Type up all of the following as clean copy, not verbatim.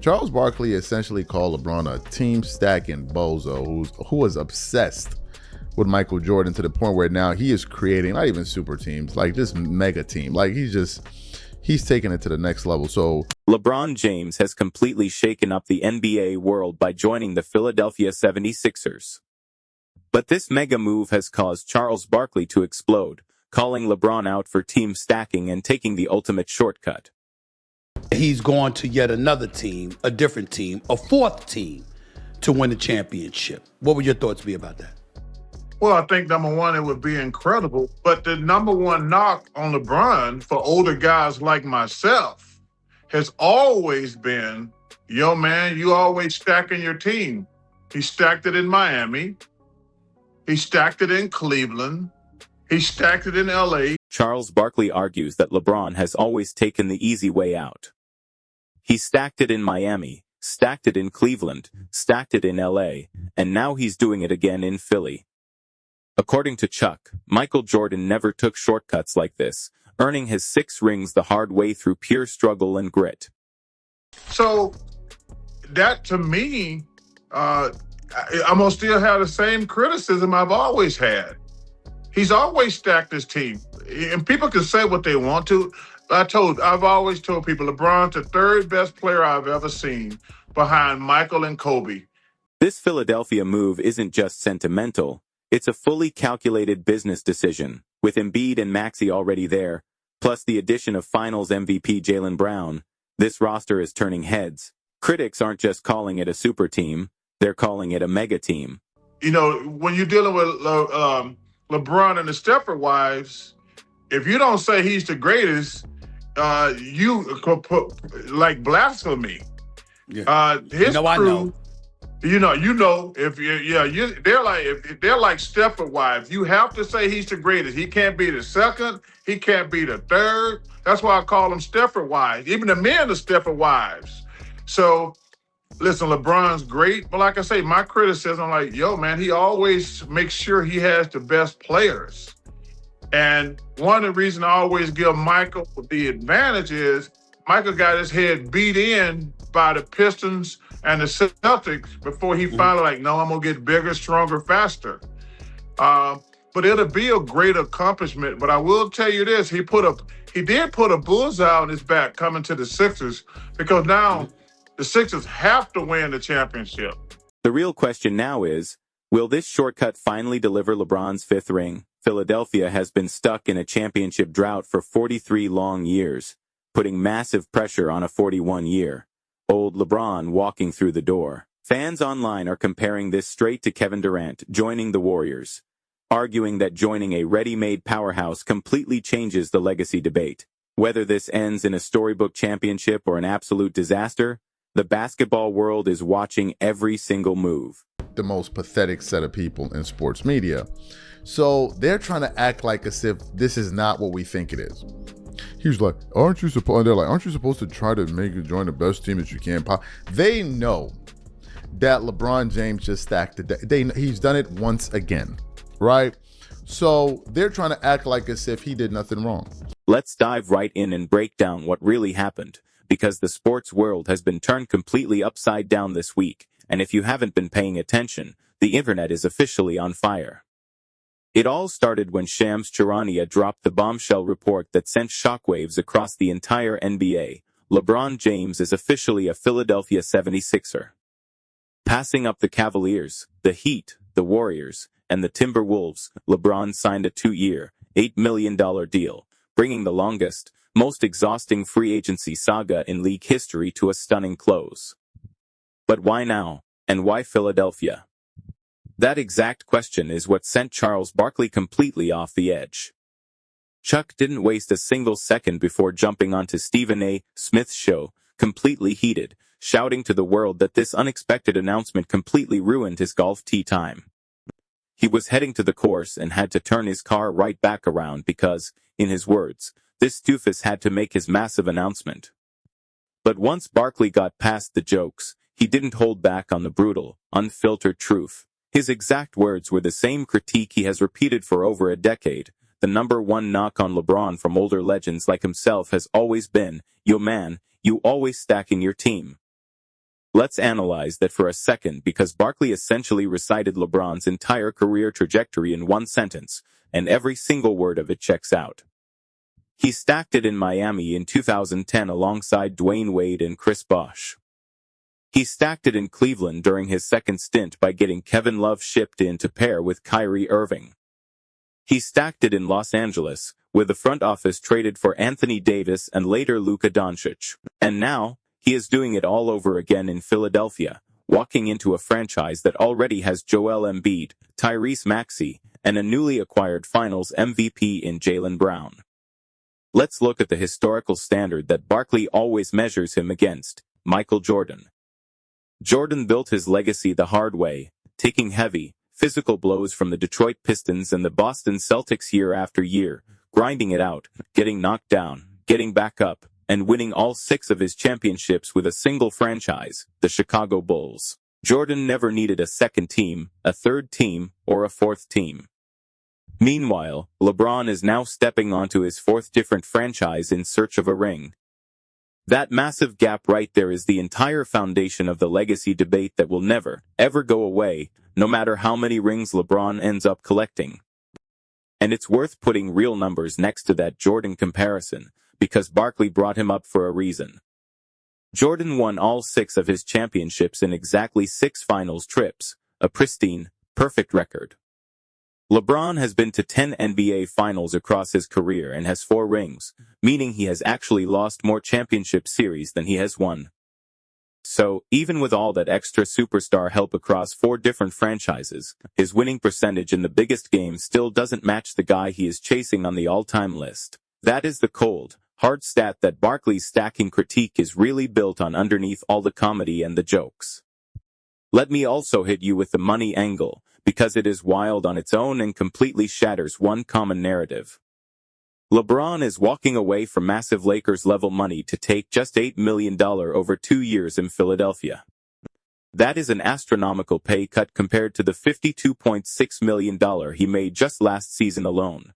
Charles Barkley essentially called LeBron a team stacking bozo who was obsessed with Michael Jordan to the point where now he is creating not even super teams, like this mega team. Like he's taking it to the next level. So LeBron James has completely shaken up the NBA world by joining the Philadelphia 76ers. But this mega move has caused Charles Barkley to explode, calling LeBron out for team stacking and taking the ultimate shortcut. He's going to yet another team, a different team, a fourth team to win the championship. What would your thoughts be about that? Well, I think, number one, it would be incredible. But the number one knock on LeBron for older guys like myself has always been, yo, man, you always stacking your team. He stacked it in Miami. He stacked it in Cleveland. He stacked it in L.A. Charles Barkley argues that LeBron has always taken the easy way out. He stacked it in Miami, stacked it in Cleveland, stacked it in L.A., and now he's doing it again in Philly. According to Chuck, Michael Jordan never took shortcuts like this, earning his 6 rings the hard way through pure struggle and grit. So that, to me, I'm going to still have the same criticism I've always had. He's always stacked his team. And people can say what they want to. I've always told people LeBron's the third best player I've ever seen behind Michael and Kobe. This Philadelphia move isn't just sentimental. It's a fully calculated business decision, with Embiid and Maxey already there, plus the addition of Finals MVP Jaylen Brown. This roster is turning heads. Critics aren't just calling it a super team, they're calling it a mega team. You know, when you're dealing with LeBron and the Stepford wives, if you don't say he's the greatest, you could put like blasphemy. Yeah. His crew, I know. If they're like Stepford wives. You have to say he's the greatest. He can't be the second. He can't be the third. That's why I call them Stepford wives. Even the men are Stepford wives. So, listen, LeBron's great, but like I say, my criticism, like, yo, man, he always makes sure he has the best players. And one of the reasons I always give Michael the advantage is Michael got his head beat in by the Pistons and the Celtics before he finally no, I'm going to get bigger, stronger, faster. But it'll be a great accomplishment. But I will tell you this, he did put a bullseye on his back coming to the Sixers, because now the Sixers have to win the championship. The real question now is, will this shortcut finally deliver LeBron's 5th ring? Philadelphia has been stuck in a championship drought for 43 long years, putting massive pressure on a 41-year-old LeBron walking through the door. Fans online are comparing this straight to Kevin Durant joining the Warriors, arguing that joining a ready-made powerhouse completely changes the legacy debate. Whether this ends in a storybook championship or an absolute disaster, the basketball world is watching every single move. The most pathetic set of people in sports media. So they're trying to act like as if this is not what we think it is. He's like, aren't you supposed to try to join the best team that you can? They know that LeBron James just stacked it. He's done it once again, right? So they're trying to act like as if he did nothing wrong. Let's dive right in and break down what really happened, because the sports world has been turned completely upside down this week, and if you haven't been paying attention, the internet is officially on fire. It all started when Shams Charania dropped the bombshell report that sent shockwaves across the entire NBA. LeBron James is officially a Philadelphia 76er. Passing up the Cavaliers, the Heat, the Warriors, and the Timberwolves, LeBron signed a 2-year, $8 million deal, bringing the longest, most exhausting free agency saga in league history to a stunning close. But why now, and why Philadelphia? That exact question is what sent Charles Barkley completely off the edge. Chuck didn't waste a single second before jumping onto Stephen A. Smith's show, completely heated, shouting to the world that this unexpected announcement completely ruined his golf tee time. He was heading to the course and had to turn his car right back around because, in his words, this doofus had to make his massive announcement. But once Barkley got past the jokes, he didn't hold back on the brutal, unfiltered truth. His exact words were the same critique he has repeated for over a decade. The number one knock on LeBron from older legends like himself has always been, yo man, you always stacking your team. Let's analyze that for a second, because Barkley essentially recited LeBron's entire career trajectory in one sentence, and every single word of it checks out. He stacked it in Miami in 2010 alongside Dwayne Wade and Chris Bosh. He stacked it in Cleveland during his second stint by getting Kevin Love shipped in to pair with Kyrie Irving. He stacked it in Los Angeles, where the front office traded for Anthony Davis and later Luka Doncic. And now, he is doing it all over again in Philadelphia, walking into a franchise that already has Joel Embiid, Tyrese Maxey, and a newly acquired Finals MVP in Jaylen Brown. Let's look at the historical standard that Barkley always measures him against, Michael Jordan. Jordan built his legacy the hard way, taking heavy, physical blows from the Detroit Pistons and the Boston Celtics year after year, grinding it out, getting knocked down, getting back up, and winning all 6 of his championships with a single franchise, the Chicago Bulls. Jordan never needed a second team, a third team, or a fourth team. Meanwhile, LeBron is now stepping onto his 4th different franchise in search of a ring. That massive gap right there is the entire foundation of the legacy debate that will never, ever go away, no matter how many rings LeBron ends up collecting. And it's worth putting real numbers next to that Jordan comparison, because Barkley brought him up for a reason. Jordan won all 6 of his championships in exactly 6 finals trips, a pristine, perfect record. LeBron has been to 10 NBA finals across his career and has 4 rings, meaning he has actually lost more championship series than he has won. So, even with all that extra superstar help across 4 different franchises, his winning percentage in the biggest games still doesn't match the guy he is chasing on the all-time list. That is the cold, hard stat that Barkley's stacking critique is really built on underneath all the comedy and the jokes. Let me also hit you with the money angle, because it is wild on its own and completely shatters one common narrative. LeBron is walking away from massive Lakers-level money to take just $8 million over 2 years in Philadelphia. That is an astronomical pay cut compared to the $52.6 million he made just last season alone.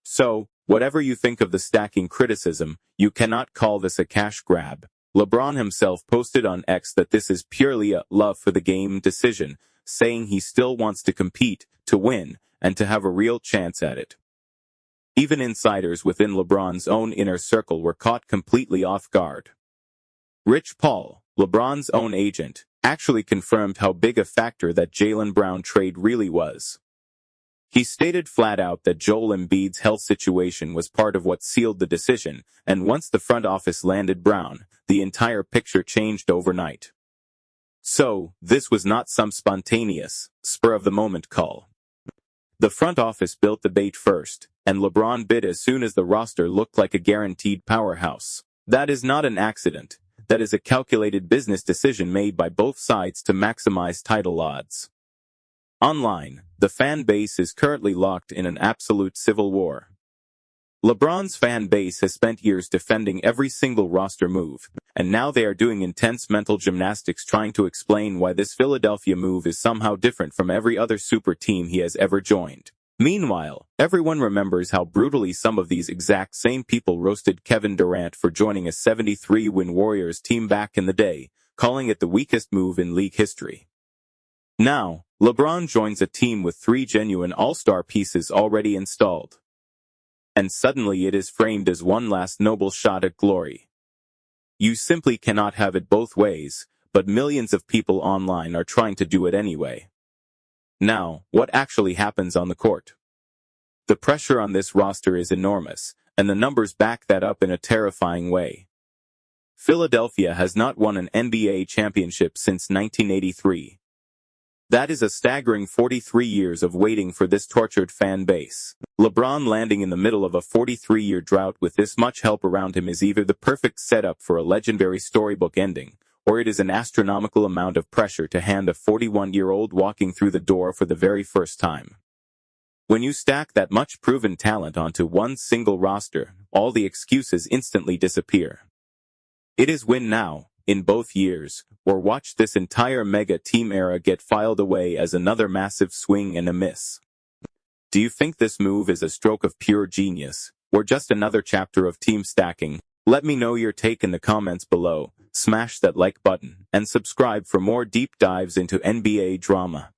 So, whatever you think of the stacking criticism, you cannot call this a cash grab. LeBron himself posted on X that this is purely a love for the game decision, saying he still wants to compete, to win, and to have a real chance at it. Even insiders within LeBron's own inner circle were caught completely off guard. Rich Paul, LeBron's own agent, actually confirmed how big a factor that Jaylen Brown trade really was. He stated flat out that Joel Embiid's health situation was part of what sealed the decision, and once the front office landed Brown, the entire picture changed overnight. So, this was not some spontaneous, spur-of-the-moment call. The front office built the bait first, and LeBron bid as soon as the roster looked like a guaranteed powerhouse. That is not an accident. That is a calculated business decision made by both sides to maximize title odds. Online, the fan base is currently locked in an absolute civil war. LeBron's fan base has spent years defending every single roster move, and now they are doing intense mental gymnastics trying to explain why this Philadelphia move is somehow different from every other super team he has ever joined. Meanwhile, everyone remembers how brutally some of these exact same people roasted Kevin Durant for joining a 73-win Warriors team back in the day, calling it the weakest move in league history. Now, LeBron joins a team with 3 genuine all-star pieces already installed. And suddenly it is framed as one last noble shot at glory. You simply cannot have it both ways, but millions of people online are trying to do it anyway. Now, what actually happens on the court? The pressure on this roster is enormous, and the numbers back that up in a terrifying way. Philadelphia has not won an NBA championship since 1983. That is a staggering 43 years of waiting for this tortured fan base. LeBron landing in the middle of a 43-year drought with this much help around him is either the perfect setup for a legendary storybook ending, or it is an astronomical amount of pressure to hand a 41-year-old walking through the door for the very first time. When you stack that much proven talent onto one single roster, all the excuses instantly disappear. It is win now, in both years, or watch this entire mega team era get filed away as another massive swing and a miss. Do you think this move is a stroke of pure genius, or just another chapter of team stacking? Let me know your take in the comments below. Smash that like button and subscribe for more deep dives into NBA drama.